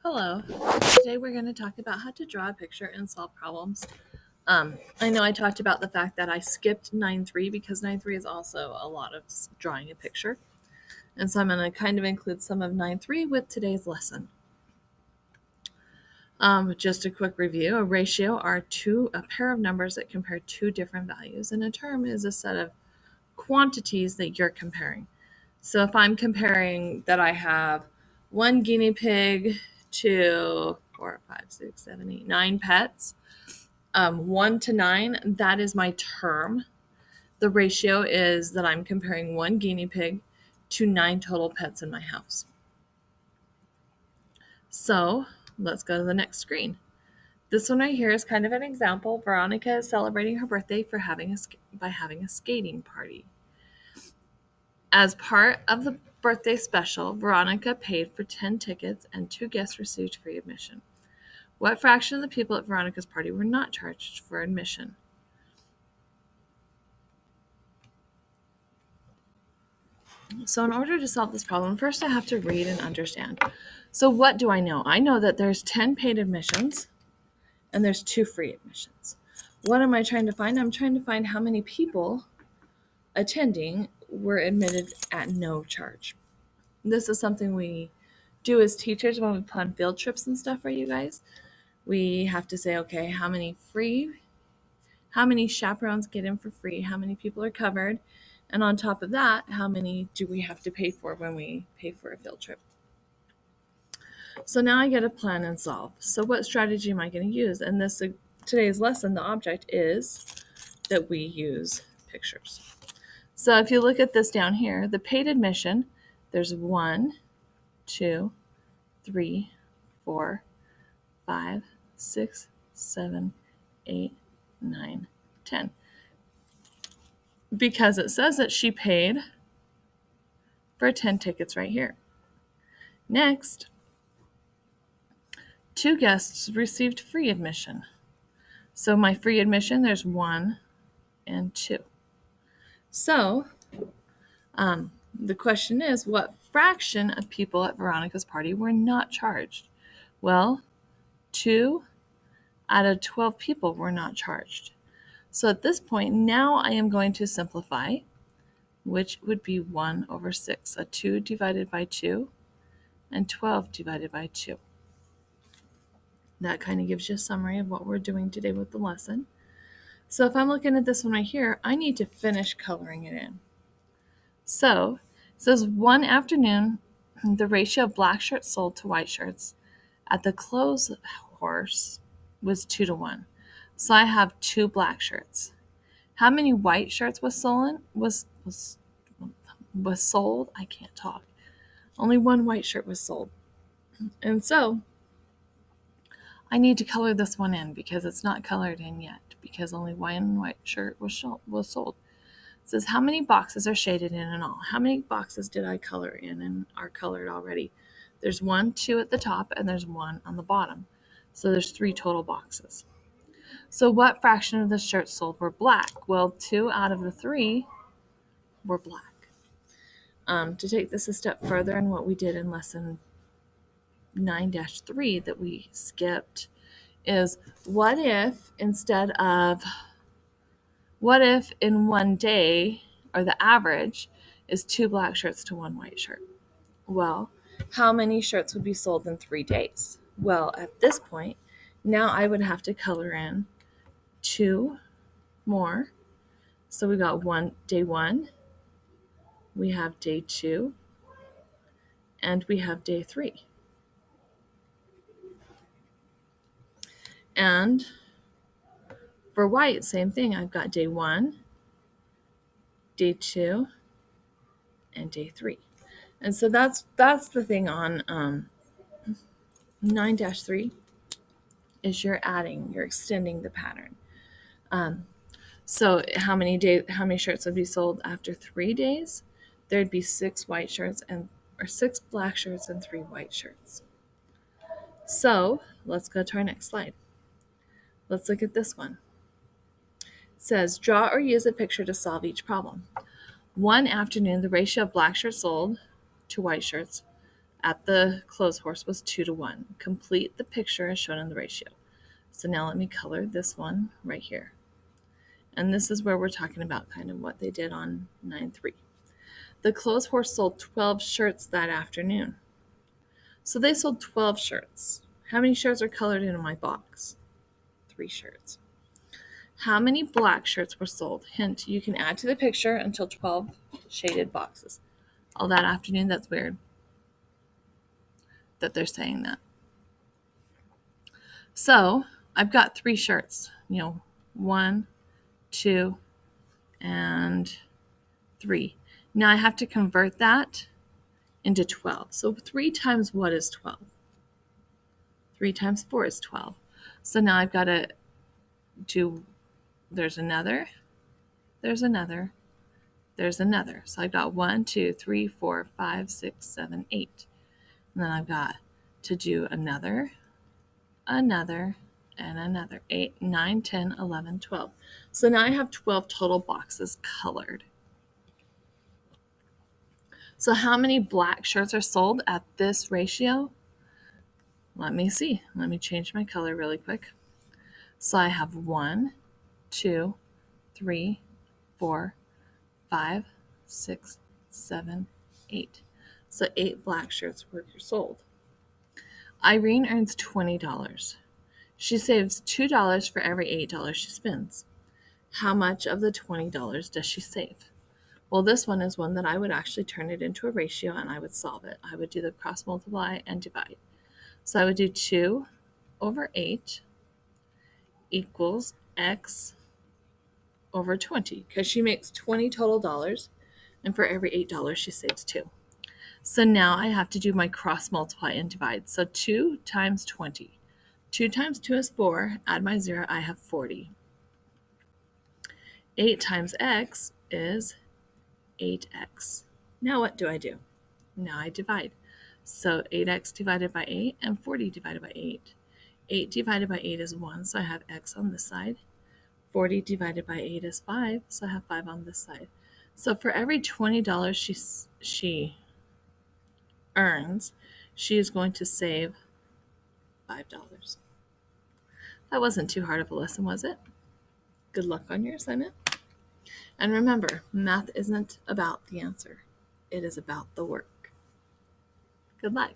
Hello. Today we're going to talk about how to draw a picture and solve problems. I know I talked about the fact that I skipped 9.3 because 9.3 is also a lot of drawing a picture. And so I'm going to kind of include some of 9.3 with today's lesson. Just a quick review. A ratio are a pair of numbers that compare two different values, and a term is a set of quantities that you're comparing. So if I'm comparing that I have one guinea pig to 4, 5, 6, 7, 8, 9 pets, 1 to 9, that is my term. The ratio is that I'm comparing one guinea pig to 9 total pets in my house. So let's go to the next screen. This one right here is kind of an example. Veronica is celebrating her birthday by having a skating party. As part of the birthday special, Veronica paid for 10 tickets and 2 guests received free admission. What fraction of the people at Veronica's party were not charged for admission? So in order to solve this problem, first I have to read and understand. So what do I know? I know that there's 10 paid admissions and there's 2 free admissions. What am I trying to find? I'm trying to find how many people attending were admitted at no charge. This is something we do as teachers when we plan field trips and stuff for you guys. We have to say, okay, how many chaperones get in for free? How many people are covered? And on top of that, how many do we have to pay for when we pay for a field trip? So now I get to plan and solve. So what strategy am I going to use? And today's lesson, the object is that we use pictures. So if you look at this down here, the paid admission, there's 1, 2, 3, 4, 5, 6, 7, 8, 9, 10. Because it says that she paid for 10 tickets right here. Next, 2 guests received free admission. So my free admission, there's 1 and 2. So the question is, what fraction of people at Veronica's party were not charged? Well, 2 out of 12 people were not charged. So at this point, now I am going to simplify, which would be 1 over 6. So 2 divided by 2 and 12 divided by 2. That kind of gives you a summary of what we're doing today with the lesson. So if I'm looking at this one right here, I need to finish coloring it in. So it says one afternoon, the ratio of black shirts sold to white shirts at the clothes horse was 2 to 1. So I have 2 black shirts. How many white shirts was sold? I can't talk. Only 1 white shirt was sold. And so I need to color this one in because it's not colored in yet because only 1 white shirt was sold. It says how many boxes are shaded in all? How many boxes did I color in and are colored already? There's 1, 2 at the top, and there's 1 on the bottom. So there's 3 total boxes. So what fraction of the shirts sold were black? Well, 2 out of the 3 were black. To take this a step further in what we did in lesson 9-3 that we skipped is what if in one day, or the average is 2 black shirts to 1 white shirt? Well, how many shirts would be sold in 3 days? Well, at this point, now I would have to color in 2 more. So we got day 1, we have day 2, and we have day 3. And for white, same thing. I've got day 1, day 2, and day 3. And so that's the thing on 9-3 is you're extending the pattern. So how many shirts would be sold after 3 days? There'd be 6 black shirts and 3 white shirts. So let's go to our next slide. Let's look at this one. It says, draw or use a picture to solve each problem. One afternoon, the ratio of black shirts sold to white shirts at the clothes horse was 2-1. Complete the picture as shown in the ratio. So now let me color this one right here. And this is where we're talking about kind of what they did on 9-3. The clothes horse sold 12 shirts that afternoon. So they sold 12 shirts. How many shirts are colored in my box? 3 shirts. How many black shirts were sold? Hint, you can add to the picture until 12 shaded boxes. All that afternoon, that's weird that they're saying that. So I've got 3 shirts, 1, 2, and 3. Now I have to convert that into 12. So 3 times what is 12? 3 times 4 is 12. So now I've got to do, there's another. So I've got 1, 2, 3, 4, 5, 6, 7, 8. And then I've got to do another, and another. 8, 9, 10, 11, 12. So now I have 12 total boxes colored. So how many black shirts are sold at this ratio? Let me see. Let me change my color really quick. So I have 1, 2, 3, 4, 5, 6, 7, 8. So 8 black shirts were sold. Irene earns $20. She saves $2 for every $8 she spends. How much of the $20 does she save? Well, this one is one that I would actually turn it into a ratio and I would solve it. I would do the cross multiply and divide. So I would do 2 over 8 equals x over 20 because she makes $20 total dollars, and for every $8 she saves 2. So now I have to do my cross multiply and divide. So 2 times 20. 2 times 2 is 4. Add my 0, I have 40. 8 times x is 8x. Now what do I do? Now I divide. So 8x divided by 8 and 40 divided by 8. 8 divided by 8 is 1, so I have x on this side. 40 divided by 8 is 5, so I have 5 on this side. So for every $20 she earns, she is going to save $5. That wasn't too hard of a lesson, was it? Good luck on your assignment. And remember, math isn't about the answer. It is about the work. Good luck.